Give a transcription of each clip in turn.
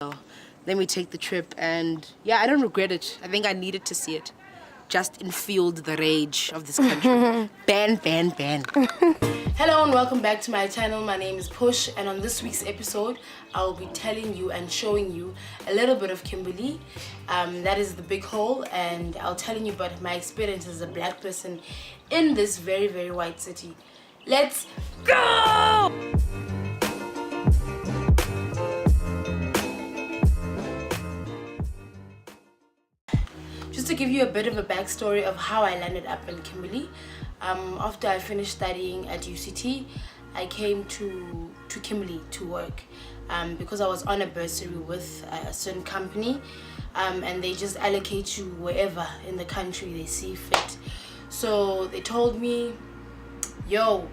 Let me take the trip, and yeah, I don't regret it. I think I needed to see it. Just infueled the rage of this country. Ban, ban, ban. Hello and welcome back to my channel. My name is Push, and on this week's episode, I will be telling you and showing you a little bit of Kimberley. That is the Big Hole, and I'll telling you about my experience as a black person in this very, very white city. Let's go! Just to give you a bit of a backstory of how I landed up in Kimberley. After I finished studying at UCT, I came to Kimberley to work because I was on a bursary with a certain company, and they just allocate you wherever in the country they see fit. So they told me, yo,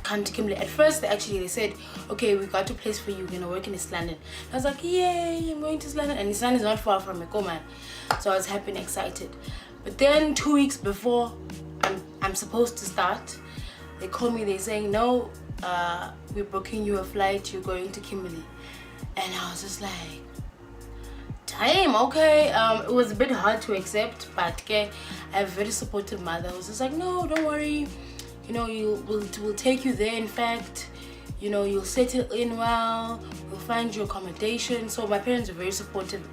come to Kimberley. At first they said, okay, we got a place for you, you're gonna work in East London. I was like, yay, I'm going to East London, and East London is not far from me, man. So I was happy and excited. But then 2 weeks before I'm supposed to start, they call me, they're saying, no, we're booking you a flight, you're going to Kimberley. And I was just like, damn, okay. It was a bit hard to accept, but okay, I have a very supportive mother who was just like, no, don't worry, you know, we'll take you there. In fact, you know, you'll settle in well, we'll find you accommodation. So my parents were very supportive.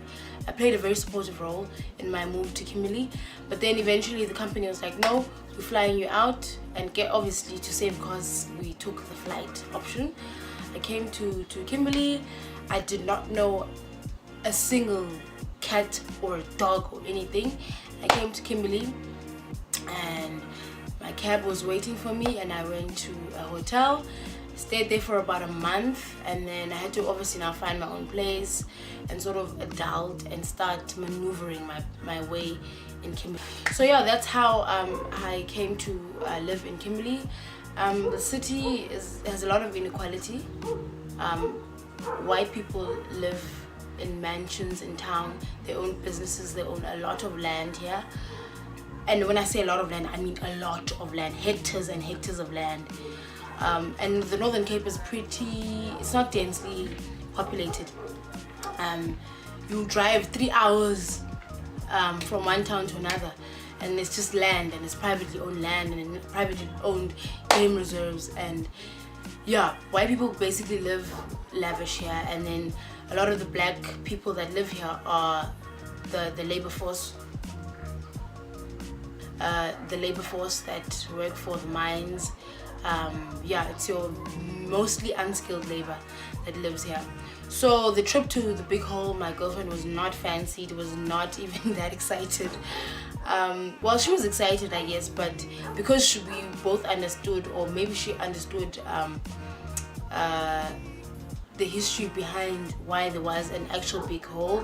I played a very supportive role in my move to Kimberley. But then eventually the company was like, no, we're flying you out, and obviously to save costs, we took the flight option. I came to Kimberley. I did not know a single cat or dog or anything. I came to Kimberley and my cab was waiting for me, and I went to a hotel, stayed there for about a month, and then I had to obviously now find my own place and sort of adult and start maneuvering my way in Kimberley. So yeah, that's how I came to live in Kimberley. The city has a lot of inequality. White people live in mansions in town, they own businesses, they own a lot of land here. And when I say a lot of land, I mean a lot of land, hectares and hectares of land. And the Northern Cape is it's not densely populated. You drive 3 hours from one town to another, and it's just land, and it's privately owned land, and privately owned game reserves. And yeah, white people basically live lavish here, and then a lot of the black people that live here are the labor force. The labor force that work for the mines. Yeah, it's your mostly unskilled labor that lives here. So the trip to the Big Hole, my girlfriend was not fancied, was not even that excited. Well, she was excited, I guess, but because we both understood, or maybe she understood the history behind why there was an actual Big Hole,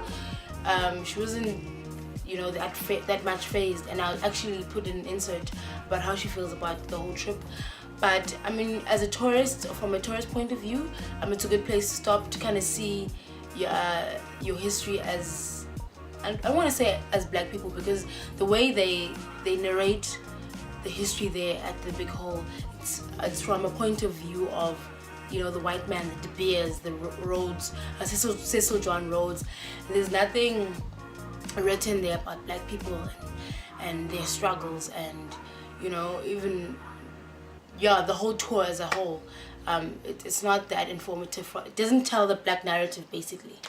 she wasn't, you know, that much phased. And I'll actually put in an insert about how she feels about the whole trip. But I mean, as a tourist, from a tourist point of view, it's a good place to stop to kind of see your history as, I want to say as black people, because the way they narrate the history there at the Big Hole, it's from a point of view of, you know, the white man, the De Beers, the Rhodes, Cecil John Rhodes. There's nothing written there about black people and their struggles, and, you know, even, yeah, the whole tour as a whole. It's not that informative. It doesn't tell the black narrative, basically.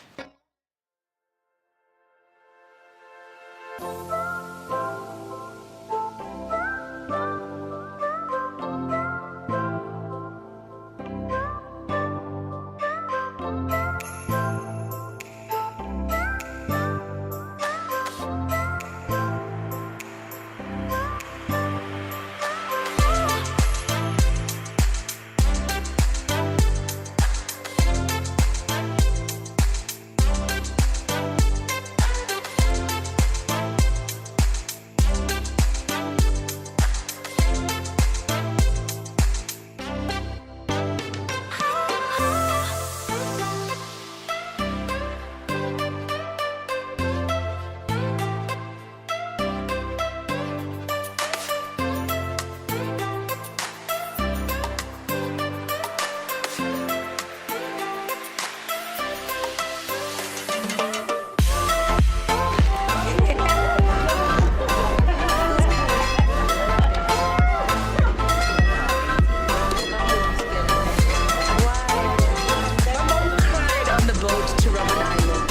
to Robben Island.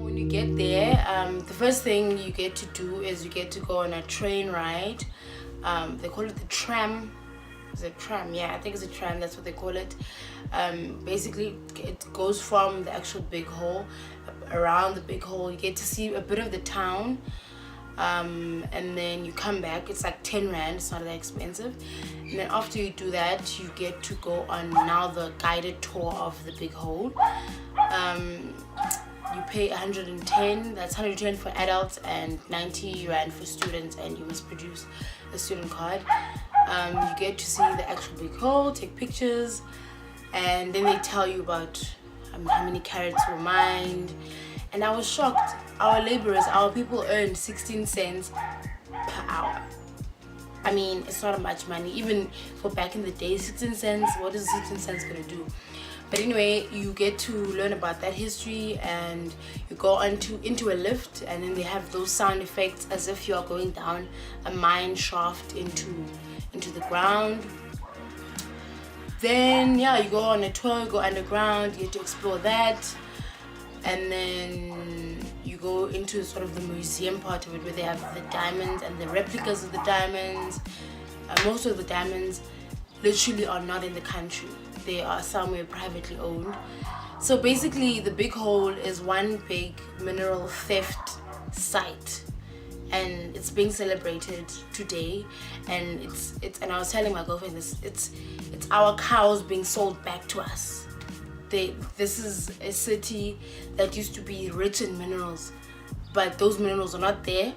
When you get there, the first thing you get to do is you get to go on a train ride. They call it the tram. Is it tram? Yeah, I think it's a tram. That's what they call it. Basically, it goes from the actual Big Hole around the Big Hole. You get to see a bit of the town, and then you come back. It's like 10 rand. It's not that expensive. And then after you do that, you get to go on now the guided tour of the Big Hole. You pay 110. That's 110 for adults and 90 rand for students, and you must produce a student card. You get to see the actual Big Hole, take pictures, and then they tell you about how many carrots were mined. And I was shocked. Our laborers, our people earned 16 cents per hour. I mean, it's not much money, even for back in the day. 16 cents, what is 16 cents gonna do? But anyway, you get to learn about that history, and you go into a lift, and then they have those sound effects as if you are going down a mine shaft into the ground. Then yeah, you go on a tour, go underground, you get to explore that, and then you go into sort of the museum part of it, where they have the diamonds and the replicas of the diamonds. Most of the diamonds literally are not in the country. They are somewhere privately owned. So basically the Big Hole is one big mineral theft site, and it's being celebrated today. And it's and I was telling my girlfriend this, it's our cows being sold back to us. This is a city that used to be rich in minerals, but those minerals are not there,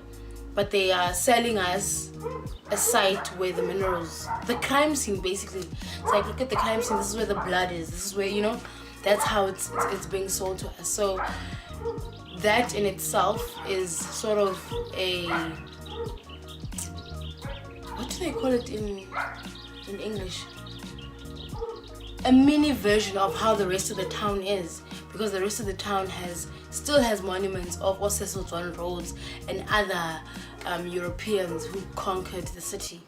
but they are selling us a site where the minerals, the crime scene basically. It's like, look at the crime scene, this is where the blood is, this is where, you know, that's how it's being sold to us. So that in itself is sort of a, what do they call it in English? A mini version of how the rest of the town is, because the rest of the town still has monuments of Cecil John Rhodes and other Europeans who conquered the city.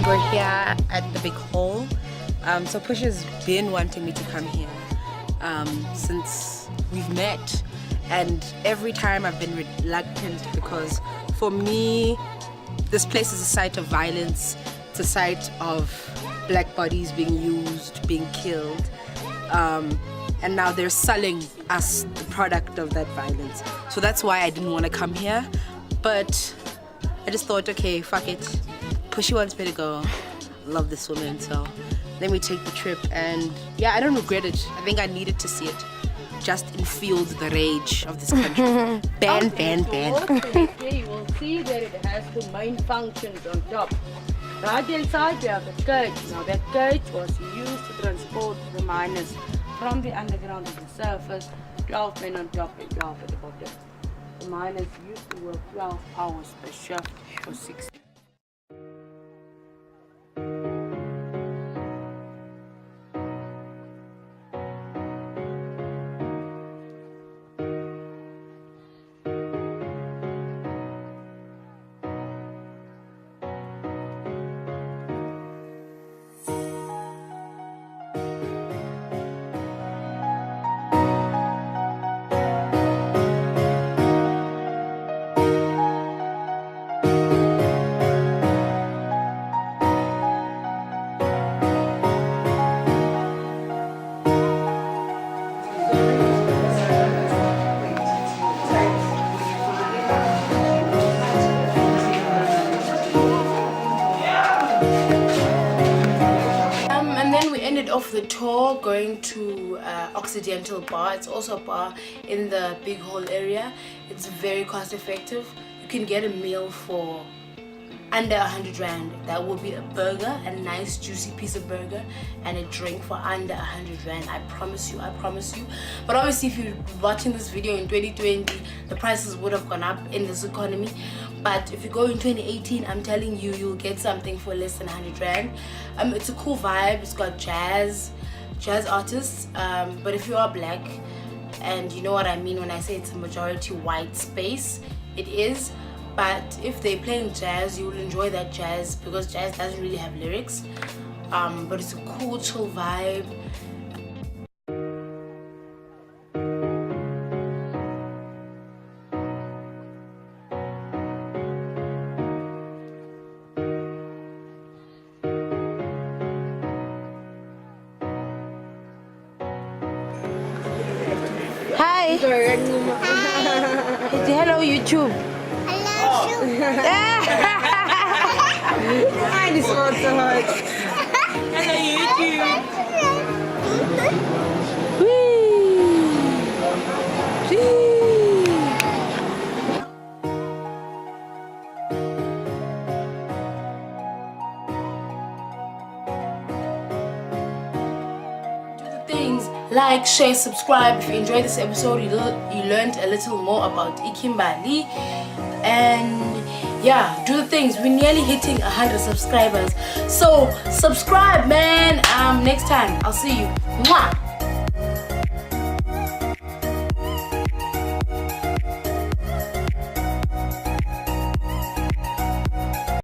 We're here at the Big Hole. So Push has been wanting me to come here since we've met, and every time I've been reluctant, because for me this place is a site of violence. It's a site of black bodies being used, being killed, and now they're selling us the product of that violence. So that's why I didn't want to come here, but I just thought, okay, fuck it. Pushy wants me to go. I love this woman, so let me take the trip. And yeah, I don't regret it. I think I needed to see it, just in feel the rage of this country. Ban, ban, ban. You will see that it has two main functions on top. Right hand side we have the cage. Now that cage was used to transport the miners from the underground to the surface. 12 men on top and 12 at the bottom. The miners used to work 12 hours per shift for 6 days. ended off the tour going to Occidental Bar. It's also a bar in the Big Hole area. It's very cost effective. You can get a meal for under 100 rand. That will be a burger, a nice juicy piece of burger, and a drink for under 100 rand. I promise you, I promise you. But obviously if you're watching this video in 2020, the prices would have gone up in this economy. But if you go in 2018, I'm telling you, you'll get something for less than 100 rand. It's a cool vibe. It's got jazz artists, but if you are black, and you know what I mean when I say it's a majority white space, it is. But if they're playing jazz, you will enjoy that jazz, because jazz doesn't really have lyrics. But it's a cool, chill vibe. Hi. Hello, YouTube. Hi, this one's so hard. Hello, YouTube. Things like, share, subscribe. If you enjoyed this episode, you learned a little more about Kimberley. And yeah, do the things. We're nearly hitting 100 subscribers, so subscribe, man. Next time I'll see you. Mwah!